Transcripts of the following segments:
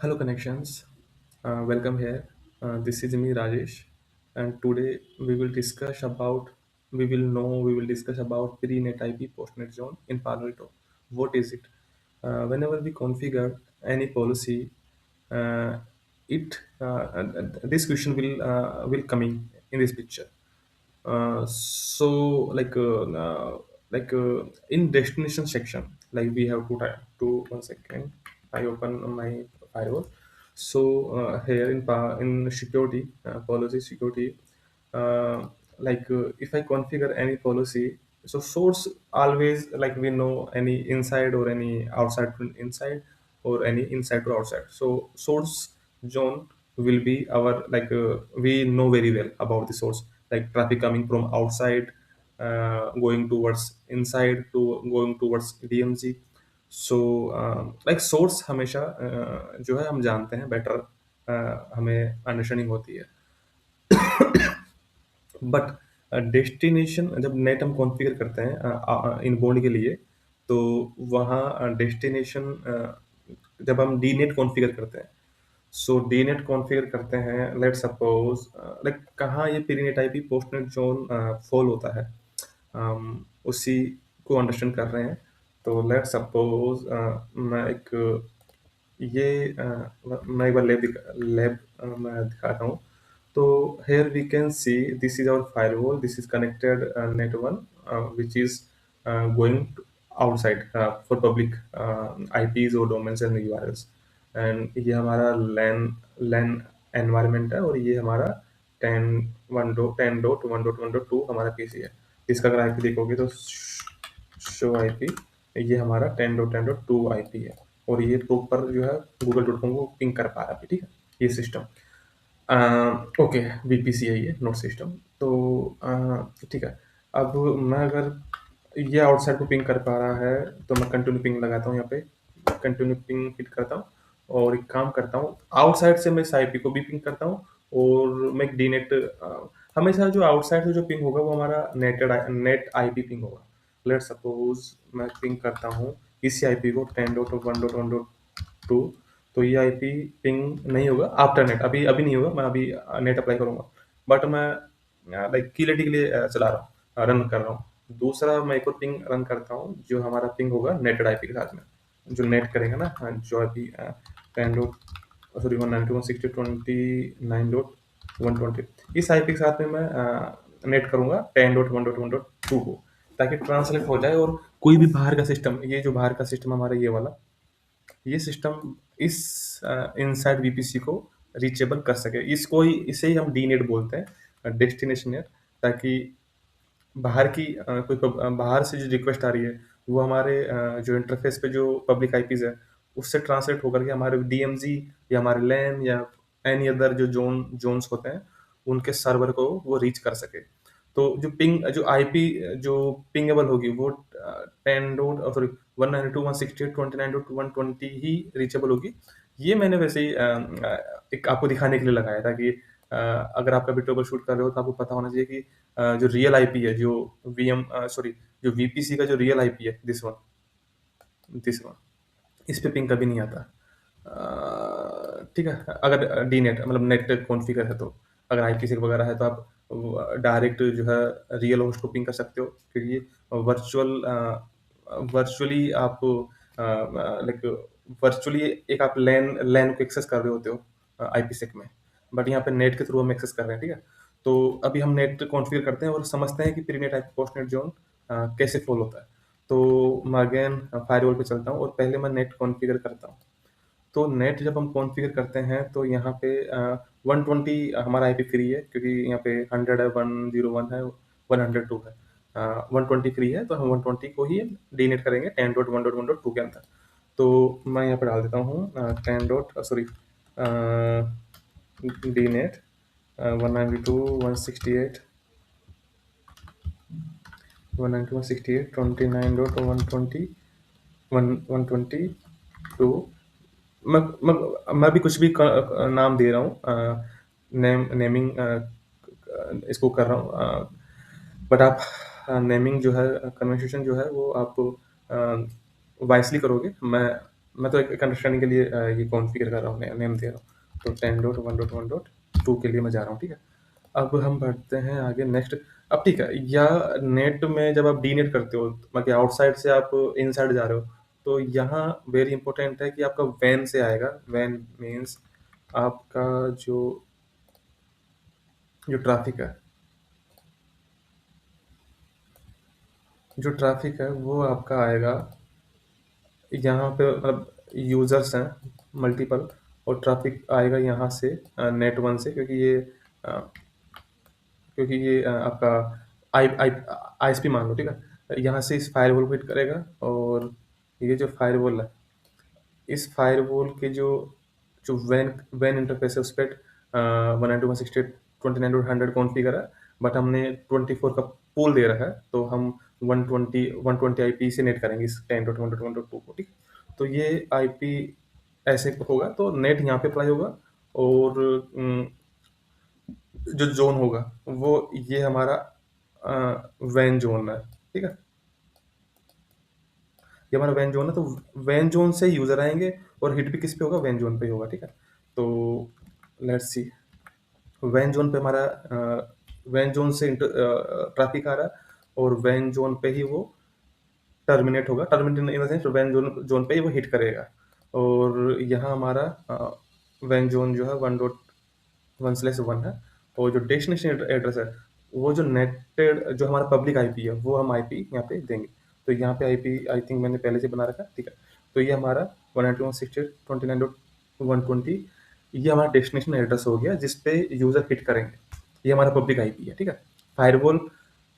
Hello, connections. Welcome here. This is me, Rajesh, and today we will discuss about pre-net IP postnet zone in Palo Alto. What is it? Whenever we configure any policy, uh, it this question will coming in this picture. So in destination section, like we have to type to 1 second. I open my firewall. So here in security policy security, if I configure any policy, so source always like we know any inside or any outside to inside or any inside to outside. So source zone will be our we know very well about the source, like traffic coming from outside, going towards inside to going towards DMZ. So like source हमेशा जो है हम जानते हैं better, हमें understanding होती है। But destination जब नेट हम कॉन्फ़िगर करते हैं इनबाउंड के लिए, तो वहाँ डेस्टिनेशन जब हम डीनेट कॉन्फ़िगर करते हैं, सो डीनेट कॉन्फ़िगर करते हैं, लेट्स सपोज लाइक कहाँ ये प्रीनेट आईपी पोस्टनेट जोन फॉल होता है, उसी को अंडरस्टैंड कर रहे हैं। तो लेट्स सपोज ये मैं एक बार लैब मैं दिखाता हूँ। तो here we can see this is our firewall. This is connected net one, which is going outside for public IPs और domains and URLs. And ये हमारा LAN environment है, और ये हमारा 10.1.1.2 हमारा पीसी है। इसका अगर आईपी देखोगे तो शो आईपी, ये हमारा 10.10.2 आईपी है, और ये प्रॉपर जो है google.com को पिंग कर पा रहा है। ठीक है, ये सिस्टम ओके वीपीसी है, ये नोट सिस्टम। तो ठीक है, अब मैं अगर ये आउटसाइड को पिंग कर पा रहा है, तो मैं कंटिन्यू पिंग लगाता हूँ, यहाँ पे कंटिन्यू पिंग हिट करता हूँ, और एक काम करता हूँ, आउटसाइड से मैं इस आईपी को भी पिंग करता हूँ, और मैं एक डीनेट हमेशा जो आउटसाइड से जो पिंग होगा वो हमारा नेट आईपी पिंग होगा। लेट सपोज मैं पिंग करता हूँ इसी आईपी को 10.1.1.2, तो ये आईपी पिंग नहीं होगा आफ्टर नेट, अभी अभी नहीं होगा, मैं अभी नेट अप्लाई करूंगा। बट मैं लाइक क्लियरिटी के लिए चला रहा हूँ, रन कर रहा हूँ। दूसरा मैं एक और पिंग रन करता हूँ, जो हमारा पिंग होगा नेटेड आईपी के साथ में, जो नेट करेंगे ना, जो आईपी 10.160.29.120, इस आईपी के साथ में मैं नेट करूंगा 10.1.1.2 को, ताकि ट्रांसलेट हो जाए, और कोई भी बाहर का सिस्टम, ये जो बाहर का सिस्टम हमारा ये वाला, ये सिस्टम इस इनसाइड वीपीसी को रीचेबल कर सके। इसको ही इसे ही हम डीनेट बोलते हैं, डेस्टिनेशन नेट, ताकि बाहर की बाहर से जो रिक्वेस्ट आ रही है, वो हमारे जो इंटरफेस पे जो पब्लिक आईपीज है, उससे ट्रांसलेट होकर के हमारे डीएमजी या हमारे लैन या एनी अदर जो जोन्स होते हैं, उनके सर्वर को वो रीच कर सके। तो जो आईपी जो पिंगेबल होगी, वो 192.168.29.120 ही रीचेबल होगी। ये मैंने वैसे ही एक आपको दिखाने के लिए लगाया था कि अगर आप कभी ट्रबल शूट कर रहे हो, तो आपको पता होना चाहिए कि जो रियल आईपी है, जो सॉरी, जो वीपीसी का जो रियल आईपी है, दिस वन, इस पे पिंग कभी नहीं आता। ठीक है, अगर डी नेट मतलब नेट कॉन्फ़िगर है, तो अगर आईपी वगैरह है, तो आप डायरेक्ट जो है रियल होस्ट को पिंग कर सकते हो, क्योंकि वर्चुअली आप लाइक वर्चुअली एक आप लैन लैन को एक्सेस कर रहे होते हो आईपी सेक में, बट यहाँ पे नेट के थ्रू हम एक्सेस कर रहे हैं। ठीक है, तो अभी हम नेट कॉन्फ़िगर करते हैं और समझते हैं कि प्रीनेट आईपी पोस्टनेट जोन कैसे फॉल होता है। तो मैं अगेन फायरवॉल पे चलता हूँ, और पहले मैं नेट कॉन्फ़िगर करता हूँ। तो नेट जब हम कॉन्फ़िगर करते हैं, तो यहाँ पे 120 हमारा आईपी फ्री है, क्योंकि यहाँ पे 100 है, 101 है, 102 है, 120 फ्री है, तो हम 120 को ही डीनेट करेंगे 10.1.1.2 के अंदर। तो मैं यहाँ पे डाल देता हूँ 10 डॉट सॉरी डीनेट 192.168 29.120 122। मैं भी कुछ भी नाम दे रहा हूँ, नेमिंग इसको कर रहा हूँ, बट आप नेमिंग जो है, कन्वर्सेशन जो है, वो आप वाइसली करोगे। मैं मैं तो एक अंडरस्टैंडिंग के लिए ये कॉन्फ़िगर कर रहा हूँ, नेम दे रहा हूँ। तो 10.1.1.2 के लिए मैं जा रहा हूँ, ठीक है? अब हम बढ़ते हैं आगे नेक्स्ट। अब ठीक है, या नेट में जब आप डीनेट करते हो, मतलब आउटसाइड से आप इनसाइड जा रहे हो, तो यहाँ वेरी इंपॉर्टेंट है कि आपका वैन से आएगा। वैन मीन्स आपका जो जो ट्रैफिक है, जो ट्रैफिक है वो आपका आएगा यहाँ पे, मतलब यूजर्स हैं मल्टीपल, और ट्रैफिक आएगा यहाँ से नेट वन से, अ, क्योंकि ये आपका आई आई आईएसपी मान लो, ठीक है? यहाँ से इस फायरवॉल को हिट करेगा, और ये जो फायरवॉल है, इस फायरवॉल के जो जो वैन वैन इंटरफेस है उस पर 192.168.29.100 कॉन्फ़िगर है, बट हमने 24 का पूल दे रखा है, तो हम 120 आईपी से नेट करेंगे इस 10.1.1.2 को, ठीक? तो ये आईपी ऐसे होगा, तो नेट यहाँ पे अप्लाई होगा, और जो जोन होगा वो ये हमारा वैन जोन है, ठीक है? ये हमारा वैन जोन है, तो वैन जोन से यूजर आएंगे, और हिट भी किस पे होगा? वैन जोन पे ही होगा, ठीक है? तो लेट्स सी, वैन जोन पे हमारा वैन जोन से ट्रैफिक आ रहा है, और वैन जोन पे ही वो टर्मिनेट होगा। टर्मिनेट इन द सेंस वैन जोन जोन पे ही वो हिट करेगा, और यहाँ हमारा वैन जोन जो है 1.1/1 है, और जो डेस्टिनेशन एड्रेस है, वो जो नेटेड जो हमारा पब्लिक आईपी है, वो हम आईपी यहाँ पे देंगे। तो यहाँ पे आईपी आई थिंक मैंने पहले से बना रखा है, ठीक है? तो ये हमारा 192.168.29.120, ये हमारा डेस्टिनेशन एड्रेस हो गया जिस पे यूजर हिट करेंगे। ये हमारा पब्लिक आईपी है, ठीक है? फायरवॉल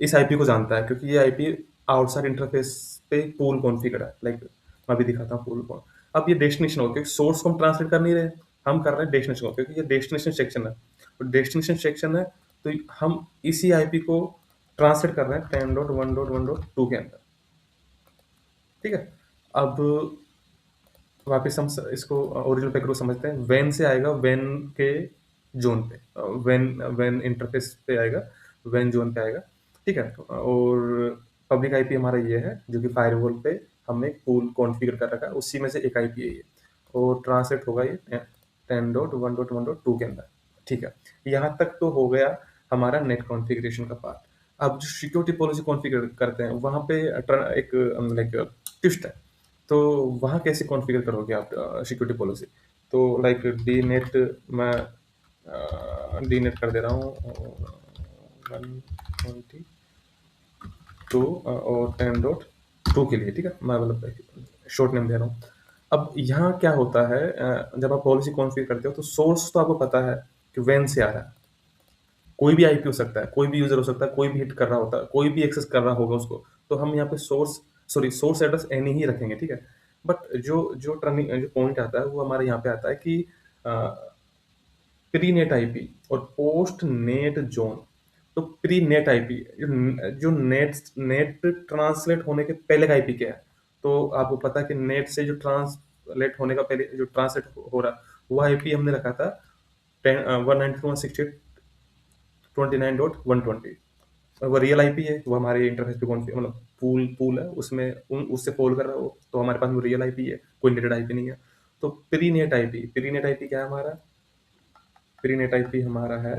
इस आईपी को जानता है, क्योंकि ये आईपी आउटसाइड इंटरफेस पे पूल कॉन्फ़िगर है। लाइक मैं अभी दिखाता हूँ पूल कौन। अब ये डेस्टिनेशन हो, क्योंकि सोर्स को हम ट्रांसलेट कर नहीं रहे, हम कर रहे हैं डेस्टिनेशन को, क्योंकि ये डेस्टिनेशन सेक्शन है। तो डेस्टिनेशन सेक्शन है, तो हम इसी आईपी को ट्रांसलेट कर रहे हैं 10.1.1.2 के अंदर, ठीक है? अब वापस हम इसको ओरिजिनल पैकेट को समझते हैं। वैन से आएगा, वैन के जोन पे, वैन वैन इंटरफेस पे आएगा, वैन जोन पे आएगा, ठीक है? और पब्लिक आईपी हमारा ये है, जो कि फायरवॉल पे हमने एक पूल कॉन्फ़िगर कर रखा है, उसी में से एक आईपी है ये, और ट्रांसलेट होगा ये 10.1.1.2 के अंदर, ठीक है? यहाँ तक तो हो गया हमारा नेट कॉन्फ़िगरेशन का पार्ट। अब जो सिक्योरिटी पॉलिसी कॉन्फ़िगर करते हैं, वहाँ पे एक लाइक ट्विस्ट है। तो वहाँ कैसे कॉन्फ़िगर करोगे आप सिक्योरिटी पॉलिसी? तो लाइक डीनेट, मैं डीनेट कर दे रहा हूँ 120 टू और 10.2 के लिए, ठीक है? मैं मतलब शॉर्ट नेम दे रहा हूँ। अब यहाँ क्या होता है, जब आप पॉलिसी कॉन्फ़िगर करते हो, तो सोर्स तो आपको पता है कि वैन से आ रहा है। कोई भी आईपी हो सकता है, कोई भी यूज़र हो सकता है, कोई भी हिट कर रहा होता है, कोई भी एक्सेस कर रहा होगा उसको। तो हम यहाँ पे सोर्स एड्रेस एनी ही रखेंगे, ठीक है? बट जो पॉइंट आता है, वो हमारे यहाँ पे आता है कि प्री नेट आईपी और पोस्ट नेट जोन। तो प्री नेट आईपी, जो नेट नेट ट्रांसलेट होने के पहले का आईपी क्या है? तो आपको पता है कि नेट से जो ट्रांसलेट होने का पहले जो ट्रांसलेट हो रहा, वो आईपी हमने रखा था 192.168.29.120। वो रियल आईपी है, वो हमारे इंटरफेस पे कौन मतलब पूल है, उसमें उससे पोल कर रहा हो, तो हमारे पास वो रियल आईपी है, कोई नेटेड आईपी नहीं है। तो प्री नेट आईपी क्या है हमारा? प्री नेट आईपी हमारा है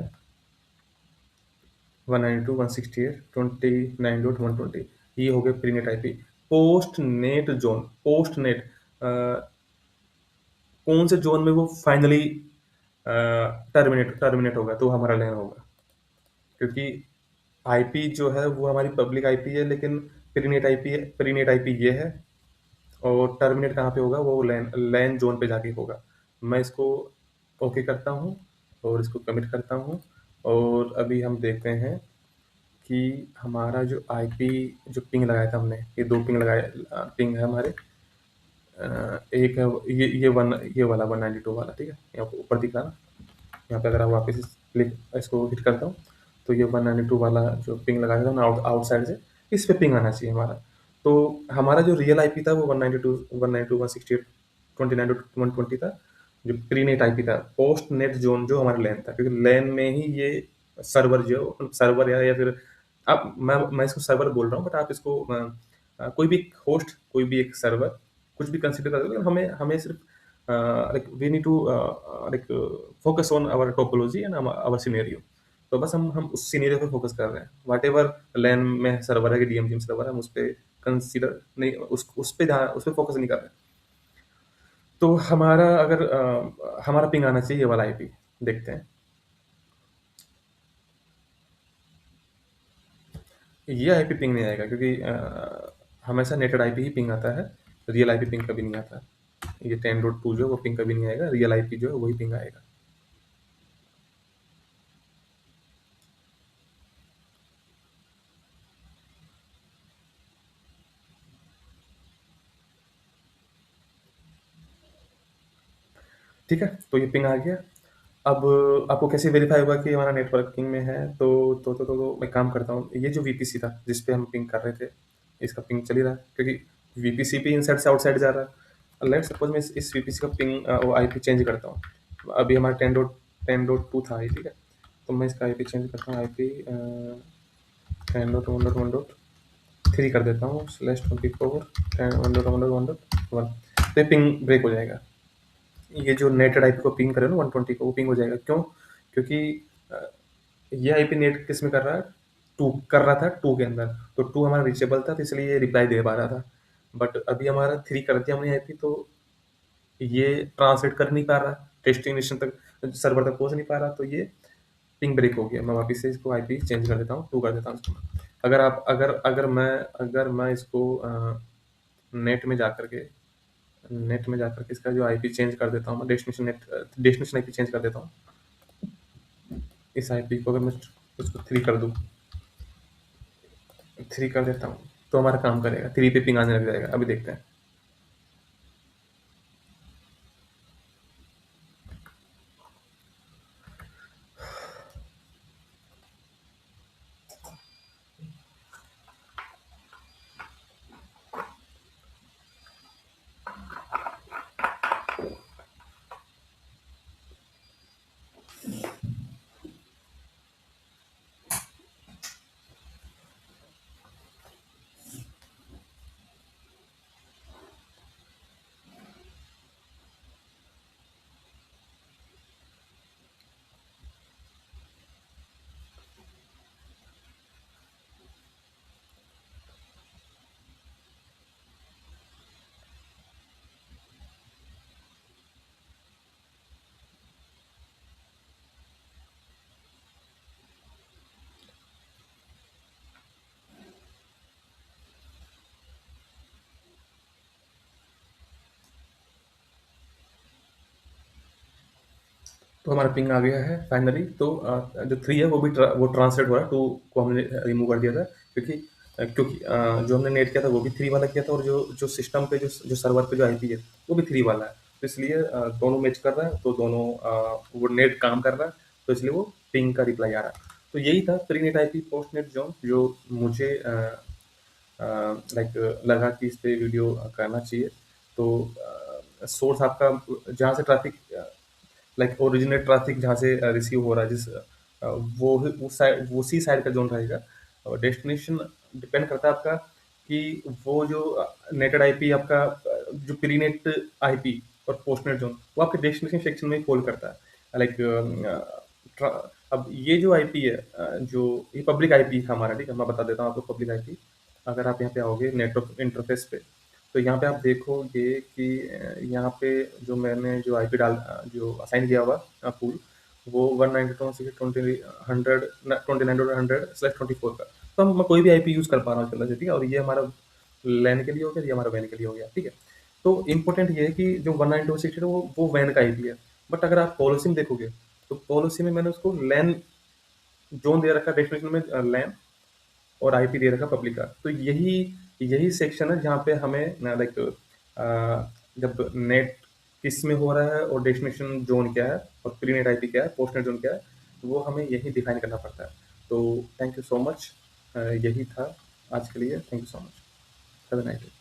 192.168.29.120। ये हो गया pre net IP. Post net zone, post net कौन से जोन में वो फाइनली टर्मिनेट होगा, तो हमारा लैन होगा, क्योंकि आईपी जो है वो हमारी पब्लिक आईपी है, लेकिन प्री नेट आईपी ये है, और टर्मिनेट कहाँ पे होगा? वो लैन लैन जोन पे जाके होगा। मैं इसको ओके करता हूँ, और इसको कमिट करता हूँ, और अभी हम देखते हैं कि हमारा जो आईपी जो पिंग लगाया था हमने, ये दो पिंग लगाए, पिंग है हमारे। एक है ये वाला 192 वाला, ठीक है? यहाँ पे ऊपर दिख रहा ना, यहाँ पे अगर आप वापस क्लिक इसको हिट करता हूँ, तो ये 192 वाला जो पिंग लगाया था ना आउटसाइड से, इस पे पिंग आना चाहिए हमारा। तो हमारा जो रियल आईपी था वो 192.168.29.120 था, जो प्री नेट आईपी था। पोस्ट नेट जोन जो हमारा लैन था, क्योंकि लैन में ही ये सर्वर जो सर्वर या फिर आप मैं इसको सर्वर बोल रहा हूँ, बट आप इसको कोई भी होस्ट, कोई भी एक सर्वर, कुछ भी कंसिडर कर, लेकिन हमें हमें सिर्फ like we need to like focus on our topology and our scenario. तो बस हम उस सिनेरियो पे फोकस कर रहे हैं, वट एवर लैन में सर्वर है कि डीएमजीएम सर्वर है, हम उस पर कंसिडर नहीं, उस पे ध्यान, उस पर फोकस नहीं कर रहे। तो हमारा अगर हमारा पिंग आना चाहिए ये वाला आईपी, देखते हैं। ये आईपी पिंग नहीं आएगा, क्योंकि हमेशा नेटेड आईपी ही पिंग आता है, रियल आईपी पिंग कभी नहीं आता। ये 10.2 जो है वो पिंग कभी नहीं आएगा, रियल आईपी जो है वही पिंग आएगा। ठीक है, तो ये पिंग आ गया। अब आपको कैसे वेरीफाई होगा कि हमारा नेटवर्किंग में है? तो मैं काम करता हूँ, ये जो वीपीसी था जिस पे हम पिंग कर रहे थे, इसका पिंग चल ही रहा है, क्योंकि वीपीसी पे इनसाइड से आउटसाइड जा रहा है। लेट्स सपोज मैं इस वीपीसी का पिंग आईपी चेंज करता हूँ। अभी हमारा 10.2 था ये, ठीक है। तो मैं इसका आईपी चेंज करता हूँ, आईपी 10.1.1.3 कर देता हूँ, /24 1.1.1.1। तो ये पिंग ब्रेक हो जाएगा। ये जो नेटेड आईपी को पिंग करे ना 120 को, वो पिंग हो जाएगा। क्यों? क्योंकि अ, ये आईपी नेट किस में कर रहा है? 2 कर रहा था, 2 के अंदर। तो 2 हमारा रीचेबल था, तो इसलिए ये रिप्लाई दे पा रहा था। बट अभी हमारा 3 कर दिया हमने आईपी, तो ये ट्रांसलेट कर नहीं पा रहा, डेस्टिनेशन तक, सर्वर तक पहुंच नहीं पा रहा, तो ये पिंग ब्रेक हो गया। मैं वापस से इसको आईपी चेंज कर देता हूँ, 2 कर देता हूँ इसको। अगर आप अगर मैं इसको नेट में जाकर के इसका जो आईपी चेंज कर देता हूँ, मैं डेस्टिनेशन आईपी चेंज कर देता हूँ। इस आईपी को अगर मैं इसको 3 कर दूँ, 3 कर देता हूँ, तो हमारा काम करेगा, 3 पे पिंग आने लग जाएगा। अभी देखते हैं। तो हमारा पिंग आ गया है फाइनली। तो जो 3 है वो ट्रांसलेट हो रहा है, 2 को हमने रिमूव कर दिया था, क्योंकि जो हमने नेट किया था वो भी 3 वाला किया था, और जो जो सिस्टम पे जो सर्वर पे जो आईपी है वो भी 3 वाला है। तो इसलिए दोनों मैच कर रहा है, तो दोनों वो नेट काम कर रहा है, तो इसलिए वो पिंग का रिप्लाई आ रहा है। तो यही था pre net IP post net zone, जो मुझे लाइक लगा कि इस पे वीडियो करना चाहिए। तो सोर्स आपका जहाँ से ट्रैफिक, लाइक ओरिजिनेट ट्रैफिक जहाँ से रिसीव हो रहा है, वो उस साइड, उसी साइड का जोन रहेगा। और डेस्टिनेशन डिपेंड करता है आपका कि वो जो नेटेड आईपी आपका जो प्रीनेट आईपी और पोस्टनेट जोन, वो आपके डेस्टिनेशन सेक्शन में फॉल करता है। लाइक अब ये जो आईपी है, जो ये पब्लिक आईपी है हमारा, ठीक है। मैं बता देता हूँ आपको पब्लिक आईपी। अगर आप यहाँ पे आओगे नेटवर्क इंटरफेस पे, तो यहाँ पे आप देखोगे कि यहाँ पे जो मैंने जो आईपी जो असाइन किया हुआ पूल, वो 192.129.100/24 का। तो मैं कोई भी आईपी यूज कर पा रहा हूँ चलो, ठीक है। और ये हमारा लैन के लिए हो गया, ये हमारा वैन के लिए हो गया, ठीक है। तो इम्पोर्टेंट ये है कि जो 192.168 है वो वैन का आईपी है। बट अगर आप पॉलिसी में देखोगे, तो पॉलिसी में मैंने उसको लैन जोन दे रखा, डेस्टिनेशन में लैन, और आईपी दे रखा पब्लिक का। तो यही यही सेक्शन है जहाँ पे हमें लाइक जब नेट किस में हो रहा है, और डेस्टिनेशन जोन क्या है, और प्री नेट आईपी क्या है, पोस्ट नेट जोन क्या है, वो हमें यही डिफाइन करना पड़ता है। तो थैंक यू सो मच, यही था आज के लिए। Thank you so much. Have a nice day.